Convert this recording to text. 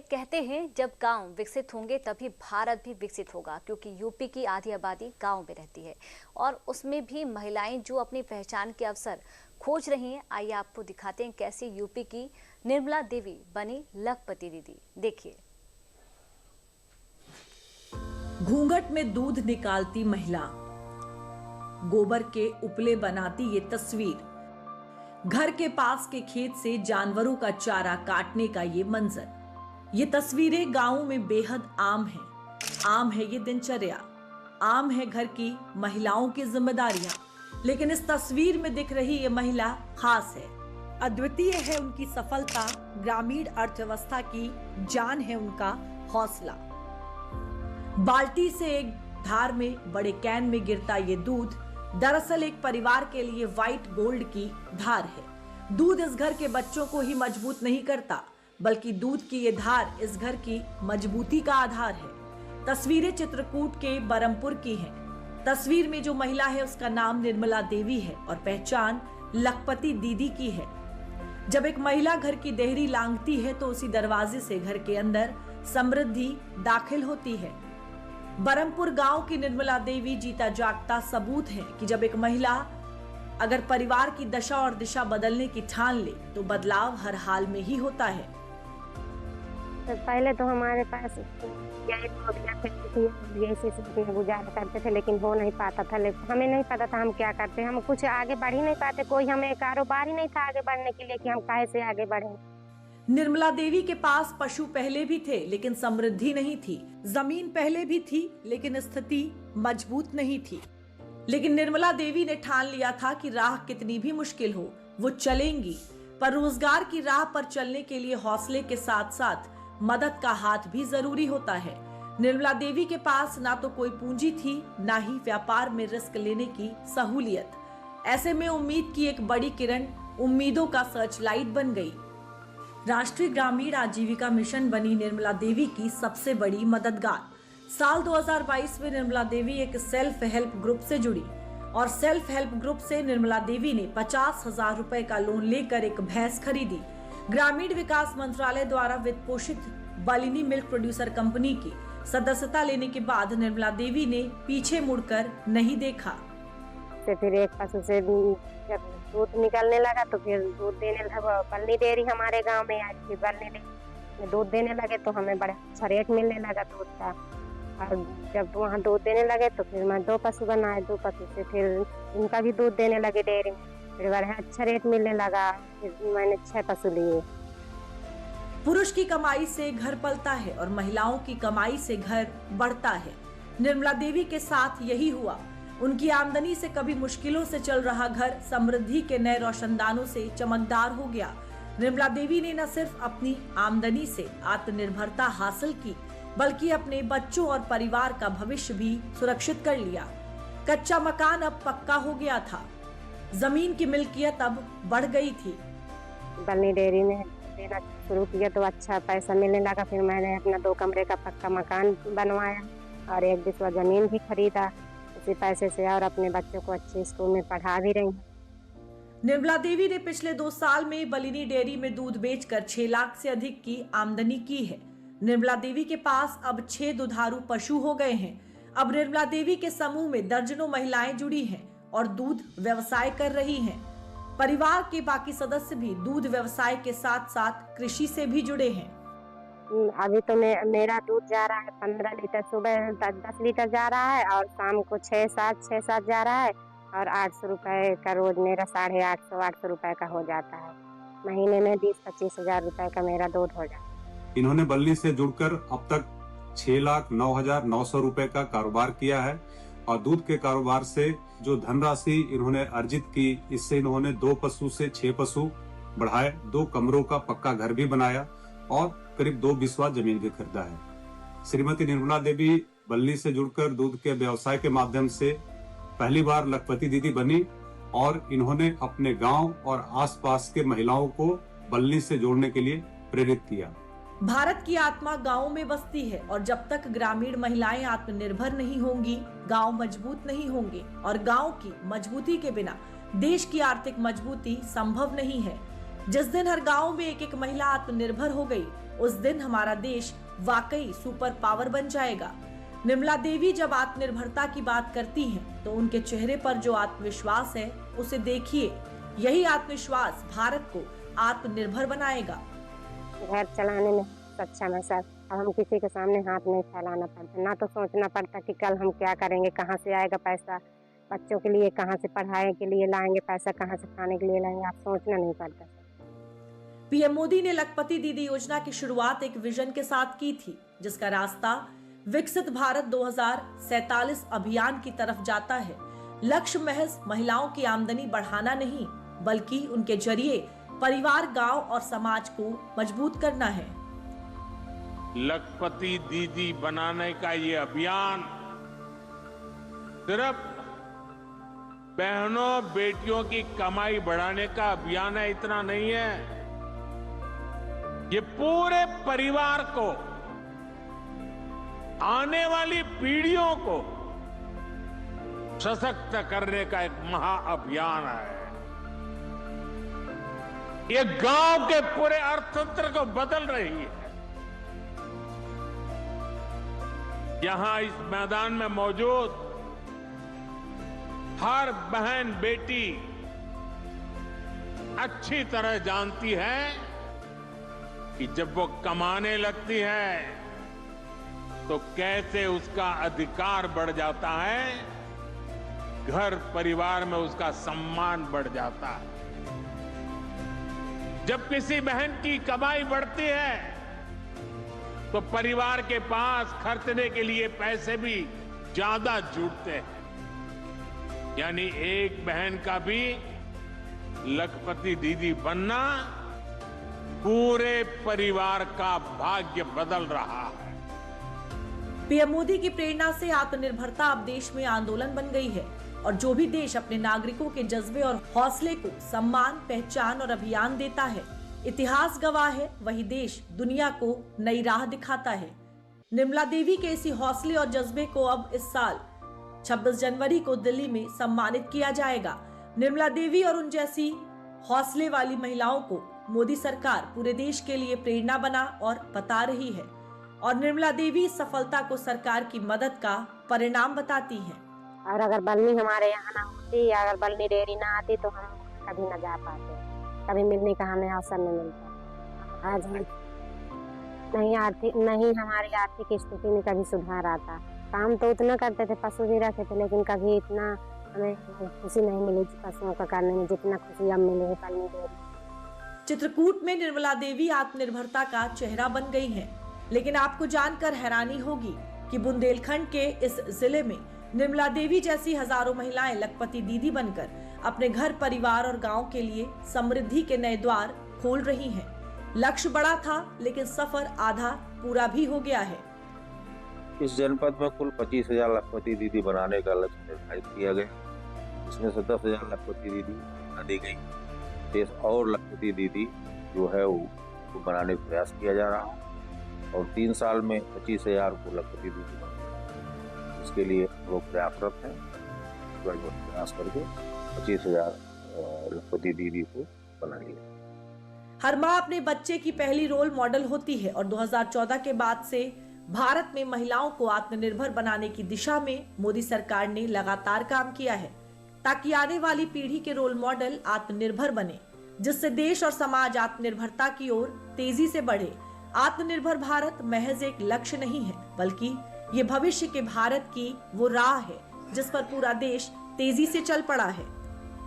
कहते हैं जब गांव विकसित होंगे तभी भारत भी विकसित होगा, क्योंकि यूपी की आधी आबादी गांव में रहती है और उसमें भी महिलाएं जो अपनी पहचान के अवसर खोज रही हैं। आइए आपको दिखाते हैं कैसे यूपी की निर्मला देवी बनी लखपति दीदी। देखिए। घूंघट में दूध निकालती महिला, गोबर के उपले बनाती ये तस्वीर, घर के पास के खेत से जानवरों का चारा काटने का ये मंजर, ये तस्वीरें गांवों में बेहद आम हैं। आम है ये दिनचर्या, आम है घर की महिलाओं की जिम्मेदारियां, लेकिन इस तस्वीर में दिख रही ये महिला खास है, अद्वितीय है उनकी सफलता, ग्रामीण अर्थव्यवस्था की जान है उनका हौसला। बाल्टी से एक धार में बड़े कैन में गिरता ये दूध दरअसल एक परिवार के लिए व्हाइट गोल्ड की धार है। दूध इस घर के बच्चों को ही मजबूत नहीं करता, बल्कि दूध की ये धार इस घर की मजबूती का आधार है। तस्वीरें चित्रकूट के बरमपुर की हैं। तस्वीर में जो महिला है उसका नाम निर्मला देवी है और पहचान लखपति दीदी की है। जब एक महिला घर की देहरी लांघती है तो उसी दरवाजे से घर के अंदर समृद्धि दाखिल होती है। बरमपुर गांव की निर्मला देवी जीता जागता सबूत है कि जब एक महिला अगर परिवार की दशा और दिशा बदलने की ठान ले तो बदलाव हर हाल में ही होता है। तो पहले तो हमारे पास यही गुजारा करते थे, लेकिन हो नहीं पाता था। हमें नहीं पता था हम क्या करते, हम कुछ आगे बढ़ ही नहीं पाते, कोई हमें कारोबार ही नहीं था आगे बढ़ने के लिए कि हम काहे से आगे बढ़े। निर्मला देवी के पास पशु पहले भी थे लेकिन समृद्धि नहीं थी, जमीन पहले भी थी लेकिन स्थिति मजबूत नहीं थी। लेकिन निर्मला देवी ने ठान लिया था कि राह कितनी भी मुश्किल हो वो चलेंगी, पर रोजगार की राह पर चलने के लिए हौसले के साथ साथ मदद का हाथ भी जरूरी होता है। निर्मला देवी के पास ना तो कोई पूंजी थी, ना ही व्यापार में रिस्क लेने की सहूलियत। ऐसे में उम्मीद की एक बड़ी किरण उम्मीदों का सर्चलाइट बन गई। राष्ट्रीय ग्रामीण आजीविका मिशन बनी निर्मला देवी की सबसे बड़ी मददगार। साल 2022 में निर्मला देवी एक सेल्फ हेल्प ग्रुप से जुड़ी और सेल्फ हेल्प ग्रुप से निर्मला देवी ने 50,000 रुपए का लोन लेकर एक भैंस खरीदी। ग्रामीण विकास मंत्रालय द्वारा वित्त पोषित बलिनी मिल्क प्रोड्यूसर कंपनी की सदस्यता लेने के बाद निर्मला देवी ने पीछे मुड़कर नहीं देखा। फिर एक पशु से जब दूध निकलने लगा तो फिर दूध देने लगा। बल्ली डेयरी हमारे गांव में आई थी, बल्ली डेयरी दूध देने लगे तो हमें बड़ा अच्छा रेट मिलने लगा दूध का। और जब वहाँ दूध देने लगे तो फिर मैं 2 पशु बनाए, 2 पशु से फिर उनका भी दूध देने लगे डेयरी में, फिर बड़ा अच्छा रेट मिलने लगा। फिर मैंने 6 पशु लिए। पुरुष की कमाई से घर पलता है और महिलाओं की कमाई से घर बढ़ता है। निर्मला देवी के साथ यही हुआ। उनकी आमदनी से कभी मुश्किलों से चल रहा घर समृद्धि के नए रोशनदानों से चमकदार हो गया। निर्मला देवी ने न सिर्फ अपनी आमदनी से आत्मनिर्भरता हासिल की, बल्कि अपने बच्चों और परिवार का भविष्य भी सुरक्षित कर लिया। कच्चा मकान अब पक्का हो गया था, जमीन की मिल्कियत अब बढ़ गई थी। बल्ली डेयरी में देना शुरू किया तो अच्छा पैसा मिलने लगा। फिर मैंने अपना 2 कमरे का पक्का मकान बनवाया और 1 बिस्वा जमीन भी खरीदा उसी पैसे से, और अपने बच्चों को अच्छे स्कूल में पढ़ा भी रही हूँ। निर्मला देवी ने पिछले 2 साल में बलिनी डेयरी में दूध बेचकर 6 लाख से अधिक की आमदनी की है। निर्मला देवी के पास अब 6 दुधारू पशु हो गए हैं। अब निर्मला देवी के समूह में दर्जनों महिलाएं जुड़ी हैं और दूध व्यवसाय कर रही हैं। परिवार के बाकी सदस्य भी दूध व्यवसाय के साथ साथ कृषि से भी जुड़े हैं। अभी तो मेरा दूध जा रहा है 15 लीटर, सुबह 10 लीटर जा रहा है और शाम को 6-7 जा रहा है, और 800 रुपए का रोज मेरा 850 रुपए का हो जाता है। महीने में 20-25 हजार रुपए का मेरा दूध हो जाता है। इन्होंने बल्ली से जुड़कर अब तक 6,09,900 रुपए का कारोबार किया है और दूध के कारोबार से जो धनराशि इन्होंने अर्जित की, इससे इन्होंने 2 पशु से 6 पशु बढ़ाए, 2 कमरों का पक्का घर भी बनाया और करीब 2 बिस्वा जमीन भी खरीदा है। श्रीमती निर्मला देवी बल्ली से जुड़कर दूध के व्यवसाय के माध्यम से पहली बार लखपति दीदी बनी और इन्होंने अपने गांव और आसपास के महिलाओं को बल्ली से जोड़ने के लिए प्रेरित किया। भारत की आत्मा गाँव में बसती है और जब तक ग्रामीण महिलाएं आत्मनिर्भर नहीं होंगी, गाँव मजबूत नहीं होंगे और गाँव की मजबूती के बिना देश की आर्थिक मजबूती संभव नहीं है। जिस दिन हर गांव में एक एक महिला आत्मनिर्भर हो गई, उस दिन हमारा देश वाकई सुपर पावर बन जाएगा। निर्मला देवी जब आत्मनिर्भरता की बात करती हैं, तो उनके चेहरे पर जो आत्मविश्वास है उसे देखिए। यही आत्मविश्वास भारत को आत्मनिर्भर बनाएगा। घर चलाने में सक्षम है सर। अब हम किसी के सामने हाथ नहीं फैलाना पड़ता, ना तो सोचना पड़ता कि कल हम क्या करेंगे, कहाँ से आएगा पैसा, बच्चों के लिए कहाँ से पढ़ाई के लिए लाएंगे पैसा, कहाँ से खाने के लिए लाएंगे, आप सोचना नहीं पड़ता। पीएम मोदी ने लखपति दीदी योजना की शुरुआत एक विजन के साथ की थी, जिसका रास्ता विकसित भारत 2047 अभियान की तरफ जाता है। लक्ष्य महज महिलाओं की आमदनी बढ़ाना नहीं, बल्कि उनके जरिए परिवार, गांव और समाज को मजबूत करना है। लखपति दीदी बनाने का ये अभियान सिर्फ बहनों बेटियों की कमाई बढ़ाने का अभियान है, इतना नहीं है। ये पूरे परिवार को, आने वाली पीढ़ियों को सशक्त करने का एक महाअभियान है। ये गांव के पूरे अर्थतंत्र को बदल रही है। यहां इस मैदान में मौजूद हर बहन बेटी अच्छी तरह जानती है कि जब वो कमाने लगती है तो कैसे उसका अधिकार बढ़ जाता है, घर परिवार में उसका सम्मान बढ़ जाता है। जब किसी बहन की कमाई बढ़ती है तो परिवार के पास खर्चने के लिए पैसे भी ज्यादा जुटते हैं। यानी एक बहन का भी लखपति दीदी बनना पूरे परिवार का भाग्य बदल रहा है। पीएम मोदी की प्रेरणा से आत्मनिर्भरता अब देश में आंदोलन बन गई है, और जो भी देश अपने नागरिकों के जज्बे और हौसले को सम्मान, पहचान और अभियान देता है, इतिहास गवाह है, वही देश दुनिया को नई राह दिखाता है। निर्मला देवी के इसी हौसले और जज्बे को अब इस साल 26 जनवरी को दिल्ली में सम्मानित किया जाएगा। निर्मला देवी और उन जैसी हौसले वाली महिलाओं को मोदी सरकार पूरे देश के लिए प्रेरणा बना और बता रही है, और निर्मला देवी इस सफलता को सरकार की मदद का परिणाम बताती हैं। और अगर बलनी हमारे यहाँ ना होती या अगर बलनी डेयरी ना आती तो हम कभी ना जा पाते, कभी मिलने का हमें अवसर नहीं मिलता। आज नहीं हमारी आर्थिक स्थिति में कभी सुधार आता। काम तो उतना करते थे, पशु भी रखे थे, लेकिन कभी इतना हमें खुशी नहीं मिली पशुओं का करने में जितना खुशी अब मिली है बलनी डेयरी। चित्रकूट में निर्मला देवी आत्मनिर्भरता का चेहरा बन गई हैं, लेकिन आपको जानकर हैरानी होगी कि बुंदेलखंड के इस जिले में निर्मला देवी जैसी हजारों महिलाएं लखपति दीदी बनकर अपने घर, परिवार और गांव के लिए समृद्धि के नए द्वार खोल रही हैं। लक्ष्य बड़ा था, लेकिन सफर आधा पूरा भी हो गया है। इस जनपद में कुल 25,000 लखपति दीदी बनाने का लक्ष्य निर्धारित किया गया। इसमें से 10,000 लखपति दीदी बना दी गई। शेष और लखपति दीदी जो है वो बनाने का प्रयास किया जा रहा है, और 3 साल में 25,000 को लखपति दीदी बना। इसके लिए लोग प्रयासरत हैं, प्रयास करके 25,000 लखपति दीदी को बना लिया। हर माँ अपने बच्चे की पहली रोल मॉडल होती है, और 2014 के बाद से भारत में महिलाओं को आत्मनिर्भर बनाने की दिशा में मोदी सरकार ने लगातार काम किया है, ताकि आने वाली पीढ़ी के रोल मॉडल आत्मनिर्भर बने, जिससे देश और समाज आत्मनिर्भरता की ओर तेजी से बढ़े। आत्मनिर्भर भारत महज एक लक्ष्य नहीं है, बल्कि ये भविष्य के भारत की वो राह है जिस पर पूरा देश तेजी से चल पड़ा है।